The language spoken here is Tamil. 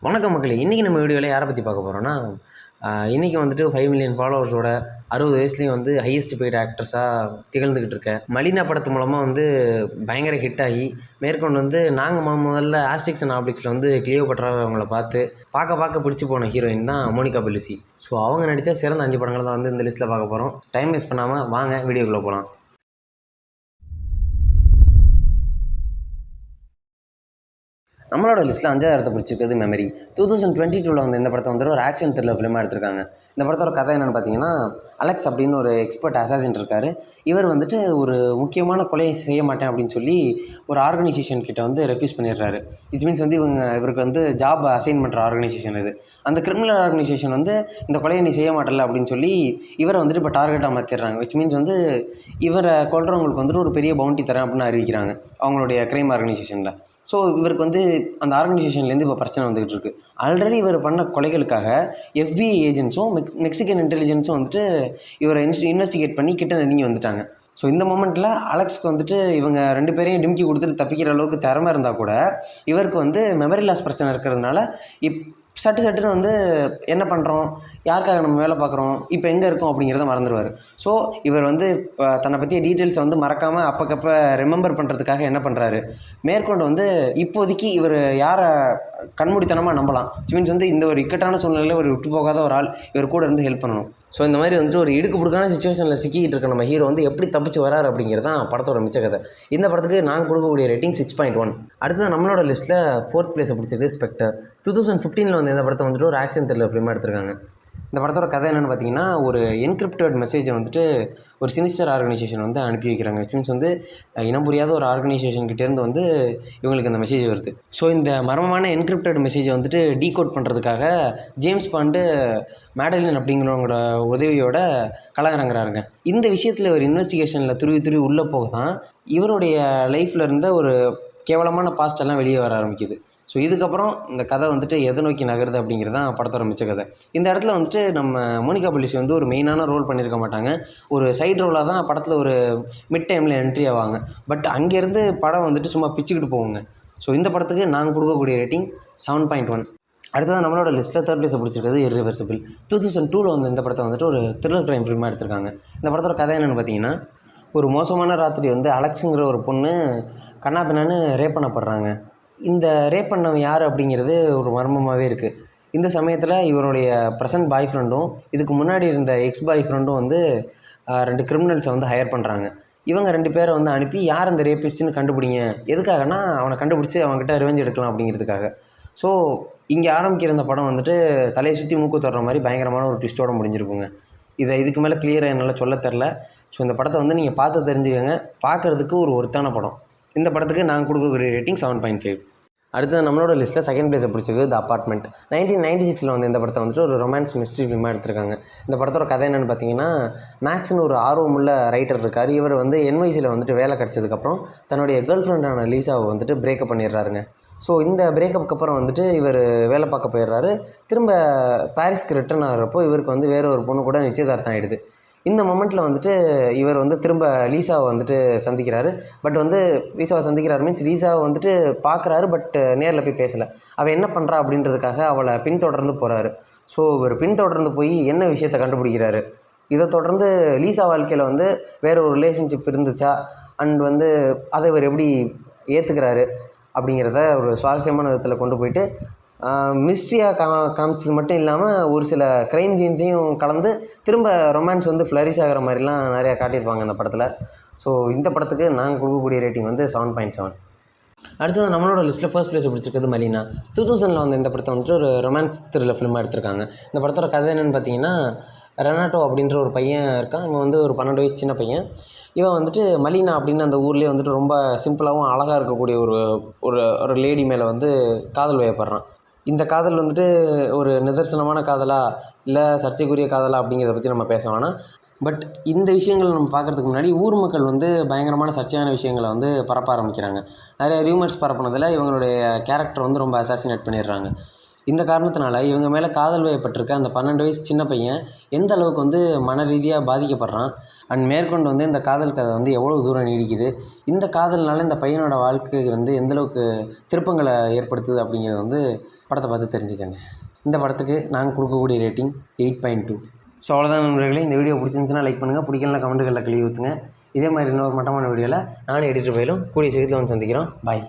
வணக்கம் மக்களே. இன்றைக்கி நம்ம வீடியோவில் யாரை பற்றி பார்க்க போகிறோன்னா, இன்றைக்கி வந்துட்டு 5 மில்லியன் ஃபாலோவர்ஸோட 60 வயசுலேயும் வந்து ஹையஸ்ட் பெய்டு ஆக்ட்ரஸாக திகழ்ந்துக்கிட்டு இருக்க மலினா படத்து மூலமாக வந்து பயங்கர ஹிட் ஆகி மேற்கொண்டு வந்து நாங்கள் முதல்ல ஆஸ்டிக்ஸ் அண்ட் ஆப்டிக்ஸில் வந்து கிளியோபட்ராவை அவங்கள பார்க்க பிடிச்சி போன ஹீரோயின் தான் மோனிகா பெல்லுசி. ஸோ அவங்க நடித்த சிறந்த 5 படங்களை தான் வந்து இந்த லிஸ்ட்டில் பார்க்க போகிறோம். டைம் வேஸ்ட் பண்ணாமல் வாங்க வீடியோக்குள்ளே போகலாம். நம்மளோட லிஸ்ட்டில் 5வது இடத்தை பிடிச்சிருக்கிறது மெமரி. 2022 வந்து இந்த படத்தை வந்து ஒரு ஆக்ஷன் த்ரில்லர் ஃபிலிமாக எடுத்திருக்காங்க. இந்த படத்தோட கதை என்னென்னு பார்த்தீங்கன்னா, அலெக்ஸ் அப்படின்னு ஒரு எக்ஸ்பர்ட் அசாசின் இருக்கார். இவர் வந்துட்டு ஒரு முக்கியமான கொலையை செய்ய மாட்டேன் அப்படின்னு சொல்லி ஒரு ஆர்கனைசேஷன் கிட்ட வந்து ரெஃப்யூஸ் பண்ணிடுறாரு. இட் மீன்ஸ் வந்து இவருக்கு வந்து ஜாப் அசைன் பண்ணுற ஆர்கனைசேஷன் இது. அந்த கிரிமினல் ஆர்கனைசேஷன் வந்து இந்த கொலையை நீ செய்ய மாட்டல அப்படின்னு சொல்லி இவரை வந்துட்டு இப்போ டார்கெட்டாக மாற்றிடுறாங்க. விச் மீன்ஸ் வந்து இவரை கொல்றவங்களுக்கு வந்துட்டு ஒரு பெரிய பவுண்டி தரேன் அப்படின்னு அறிவிக்கிறாங்க அவங்களுடைய கிரைம் ஆர்கனைசேஷனில். ஸோ இவருக்கு வந்து அந்த ஆர்கனைசேஷன்லேருந்து இப்போ பிரச்சனை வந்துகிட்டு இருக்குது. ஆல்ரெடி இவர் பண்ண கொலைகளுக்காக FBI ஏஜென்ட்ஸும் மெக்சிகன் இன்டெலிஜென்ஸும் வந்துட்டு இவரை இன்வெஸ்டிகேட் பண்ணி கிட்ட நெருங்கி வந்துட்டாங்க. ஸோ இந்த மொமெண்ட்டில் அலெக்ஸ்க்கு வந்துட்டு இவங்க 2 பேரையும் டிம்கி கொடுத்துட்டு தப்பிக்கிற அளவுக்கு திறமை இருந்தால் கூட இவருக்கு வந்து மெமரி லாஸ் பிரச்சனை இருக்கிறதுனால சட்டுன்னு வந்து என்ன பண்ணுறோம், யாருக்காக நம்ம வேலை பார்க்குறோம், இப்போ எங்கே இருக்கோம் அப்படிங்கிறத மறந்துடுவார். ஸோ இவர் வந்து இப்போ தன்னை பற்றிய டீட்டெயில்ஸை வந்து மறக்காமல் அப்பக்கப்போ ரிமெம்பர் பண்ணுறதுக்காக என்ன பண்ணுறாரு, மேற்கொண்டு வந்து இப்போதைக்கு இவர் யாரை கண்மூடித்தனமாக நம்பலாம். மீன்ஸ் வந்து இந்த ஒரு இக்கட்டான சூழ்நிலையில் ஒரு விட்டு போகாத ஒரு ஆள் இவர் கூட இருந்து ஹெல்ப் பண்ணணும். ஸோ இந்த மாதிரி வந்துட்டு ஒரு இடுக்கு புடுக்கான சுச்சுவேஷனில் சிக்கிட்டு இருக்க நம்ம ஹீரோ வந்து எப்படி தப்பிச்சு வராரு அப்படிங்கிறது தான் படத்தோட மிச்ச கதை. இந்த படத்துக்கு நான் கொடுக்கக்கூடிய ரேட்டிங் 6.1. அடுத்தது நம்மளோட லிஸ்ட்டில் 4th பிளேஸை பிடிச்சது ஸ்பெக்டர். 2015 வந்து இந்த படத்தை வந்துட்டு ஒரு ஆக்ஷன் த்ரில்லர் ஃபிலிமாக எடுத்திருக்காங்க. இந்த படத்தோட கதை என்னென்னு பார்த்தீங்கன்னா, ஒரு என்கிரிப்டட் மெசேஜை வந்துட்டு ஒரு சினிஸ்டர் ஆர்கனைசேஷன் வந்து அனுப்பி வைக்கிறாங்க. மீன்ஸ் வந்து இனம் புரியாத ஒரு ஆர்கனைசேஷன்கிட்டேருந்து வந்து இவங்களுக்கு அந்த மெசேஜ் வருது. ஸோ இந்த மர்மமான என்கிரிப்டட் மெசேஜை வந்துட்டு டீகோட் பண்ணுறதுக்காக ஜேம்ஸ் பாண்டு மேடலின் அப்படிங்கிறவங்களோட உதவியோட களமிறங்குறாருங்க. இந்த விஷயத்தில் ஒரு இன்வெஸ்டிகேஷனில் துருவி உள்ளே போக தான் இவருடைய லைஃப்பில் இருந்த ஒரு கேவலமான பாஸ்டெல்லாம் வெளியே வர ஆரம்பிக்குது. ஸோ இதுக்கப்புறம் இந்த கதை வந்துட்டு எதை நோக்கி நகருது அப்படிங்கிறது தான் படத்தோட மிச்ச கதை. இந்த இடத்துல வந்துட்டு நம்ம மோனிகா பெல்லுசி வந்து ஒரு மெயினான ரோல் பண்ணியிருக்க மாட்டாங்க. ஒரு சைடு ரோலாக தான் படத்தில் ஒரு மிட் டைமில் என்ட்ரி ஆவாங்க. பட் அங்கேருந்து படம் வந்துட்டு சும்மா பிச்சுக்கிட்டு போவோங்க. ஸோ இந்த படத்துக்கு நாங்கள் கொடுக்கக்கூடிய ரேட்டிங் 7.1. அடுத்தது நம்மளோட லிஸ்ட்டில் 3rd பிளேஸை பிடிச்சிருக்கிறது இர்ரிவர்சிபிள். 2002 வந்து இந்த படத்தை வந்துட்டு ஒரு த்ரில்லர் கிரைம் ஃபிலிமாக எடுத்திருக்காங்க. இந்த படத்தோட கதை என்னென்னு பார்த்தீங்கன்னா, ஒரு மோசமான ராத்திரி வந்து அலெக்ஸுங்கிற ஒரு பொண்ணு கண்ணா பின்னான்னு ரேப் பண்ணப்படுறாங்க. இந்த ரேப் பண்ணவன் யார் அப்படிங்கிறது ஒரு மர்மமாகவே இருக்குது. இந்த சமயத்தில் இவருடைய ப்ரெசன்ட் பாய் ஃப்ரெண்டும் இதுக்கு முன்னாடி இருந்த எக்ஸ் பாய் ஃப்ரெண்டும் வந்து 2 கிரிமினல்ஸை வந்து ஹையர் பண்ணுறாங்க. இவங்க 2 பேரை வந்து அனுப்பி யார் அந்த ரேபிஸ்ட்டுன்னு கண்டுபிடிங்க. எதுக்காகனா அவனை கண்டுபிடிச்சி அவங்ககிட்ட ரிவெஞ்ச் எடுக்கலாம் அப்படிங்கிறதுக்காக. ஸோ இங்கே ஆரம்பிக்கிற இந்த படம் வந்துட்டு தலையை சுற்றி மூக்கு தொடுற மாதிரி பயங்கரமான ஒரு ட்விஸ்ட்டோடு முடிஞ்சிருக்குங்க. இதுக்கு மேலே கிளியராக என்னால் சொல்ல தெரில. ஸோ இந்த படத்தை வந்து நீங்கள் பார்த்து தெரிஞ்சுக்கோங்க. பார்க்குறதுக்கு ஒரு ஒர்த்தான படம். இந்த படத்துக்கு நாங்கள் கொடுக்கக்கூடிய ரேட்டிங் 7.5. அடுத்தது நம்மளோட லிஸ்ட்டில் 2nd பிளேஸை பிடிச்சது த அப்பார்ட்மெண்ட். 1996 வந்து இந்த படத்தை வந்துட்டு ஒரு ரொமான்ஸ் மிஸ்ட்ரி ஃபிலிமாக எடுத்திருக்காங்க. இந்த படத்தோட கதை என்னென்னு பார்த்தீங்கன்னா, மேக்ஸ்னு ஒரு ஆர்வமுள்ள ரைட்டர் இருக்கார். இவர் வந்து NYCயில் வந்துட்டு வேலை கிடச்சதுக்கப்புறம் தன்னுடைய கேர்ள் ஃப்ரெண்டான லீசாவை வந்துட்டு பிரேக்கப் பண்ணிடுறாருங்க. ஸோ இந்த பிரேக்கப்புக்கு அப்புறம் வந்துட்டு இவர் வேலை பார்க்க போயிடுறாரு. திரும்ப பாரிஸ்க்கு ரிட்டர்ன் ஆகிறப்போ இவருக்கு வந்து வேறு ஒரு பொண்ணு கூட நிச்சயதார்த்தம் ஆகிடுது. இந்த மொமெண்ட்டில் வந்துட்டு இவர் வந்து திரும்ப லீசாவை வந்துட்டு சந்திக்கிறாரு. பட் வந்து லீசாவை சந்திக்கிறாரு மீன்ஸ் லீசாவை வந்துட்டு பார்க்குறாரு. பட் நேரில் போய் பேசலை. அவள் என்ன பண்ணுறா அப்படின்றதுக்காக அவளை பின்தொடர்ந்து போகிறாரு. ஸோ இவர் பின்தொடர்ந்து போய் என்ன விஷயத்தை கண்டுபிடிக்கிறாரு. இதை தொடர்ந்து லீசா வாழ்க்கையில் வந்து வேறு ஒரு ரிலேஷன்ஷிப் இருந்துச்சா அண்ட் வந்து அதை இவர் எப்படி ஏற்றுக்கிறாரு அப்படிங்கிறத ஒரு சுவாரஸ்யமான விதத்தில் கொண்டு போயிட்டு மிஸ்ட்ரியாக காமிச்சது மட்டும் இல்லாமல் ஒரு சில க்ரைம் சீன்ஸையும் கலந்து திரும்ப ரொமான்ஸ் வந்து ஃப்ளரிஷ் ஆகிற மாதிரிலாம் நிறையா காட்டியிருப்பாங்க இந்த படத்தில். ஸோ இந்த படத்துக்கு நாங்கள் கொடுக்கக்கூடிய ரேட்டிங் வந்து 7.7. அடுத்தது நம்மளோட லிஸ்ட்டில் 1st பிளேஸை பிடிச்சிருக்கிறது மலினா. 2000 வந்து இந்த படத்தை வந்துட்டு ஒரு ரொமான்ஸ் த்ரில்லர் ஃபிலிமாக எடுத்திருக்காங்க. இந்த படத்தோட கதை என்னென்னு பார்த்தீங்கன்னா, ரெனாட்டோ அப்படின்ற ஒரு பையன் இருக்கான். இவன் வந்து ஒரு 12 வயசு சின்ன பையன். இவன் வந்துட்டு மலினா அப்படின்னு அந்த ஊர்லேயே வந்துட்டு ரொம்ப சிம்பிளாகவும் அழகாக இருக்கக்கூடிய ஒரு லேடி மேலே வந்து காதல் வயப்படுறான். இந்த காதல் வந்துட்டு ஒரு நிதர்சனமான காதலா இல்லை சர்ச்சைக்குரிய காதலா அப்படிங்கிறத பற்றி நம்ம பேச வேணாம். பட் இந்த விஷயங்கள் நம்ம பார்க்குறதுக்கு முன்னாடி ஊர் மக்கள் வந்து பயங்கரமான சர்ச்சையான விஷயங்களை வந்து பரப்ப ஆரம்பிக்கிறாங்க. நிறைய ரியூமர்ஸ் பரப்புனதில் இவங்களுடைய கேரக்டர் வந்து ரொம்ப அசாசினேட் பண்ணிடுறாங்க. இந்த காரணத்தினால இவங்க மேலே காதல் வயப்பட்டிருக்க அந்த 12 வயசு சின்ன பையன் எந்த அளவுக்கு வந்து மன ரீதியாக பாதிக்கப்படுறான் அண்ட் மேற்கொண்டு வந்து இந்த காதல் கதை வந்து எவ்வளோ தூரம் நீடிக்குது, இந்த காதல்னால இந்த பையனோட வாழ்க்கை வந்து எந்தளவுக்கு திருப்பங்களை ஏற்படுத்துது அப்படிங்கிறது வந்து படத்தை பார்த்து தெரிஞ்சுக்கங்க. இந்த படத்துக்கு நாங்கள் கொடுக்கக்கூடிய ரேட்டிங் 8.2. ஸோ அவ்வளோதான் நண்பர்களே. இந்த வீடியோ பிடிச்சிருந்துச்சுன்னா லைக் பண்ணுங்கள், பிடிக்கலனா கமெண்ட்டுகளில் கழுவி ஊற்றுங்க. இதே மாதிரி இன்னொரு மட்டமான வீடியோவில் நானும் எடிட்டர் போயிலும் கூடிய சீக்கிரத்தில் வந்து சந்திக்கிறோம். பாய்.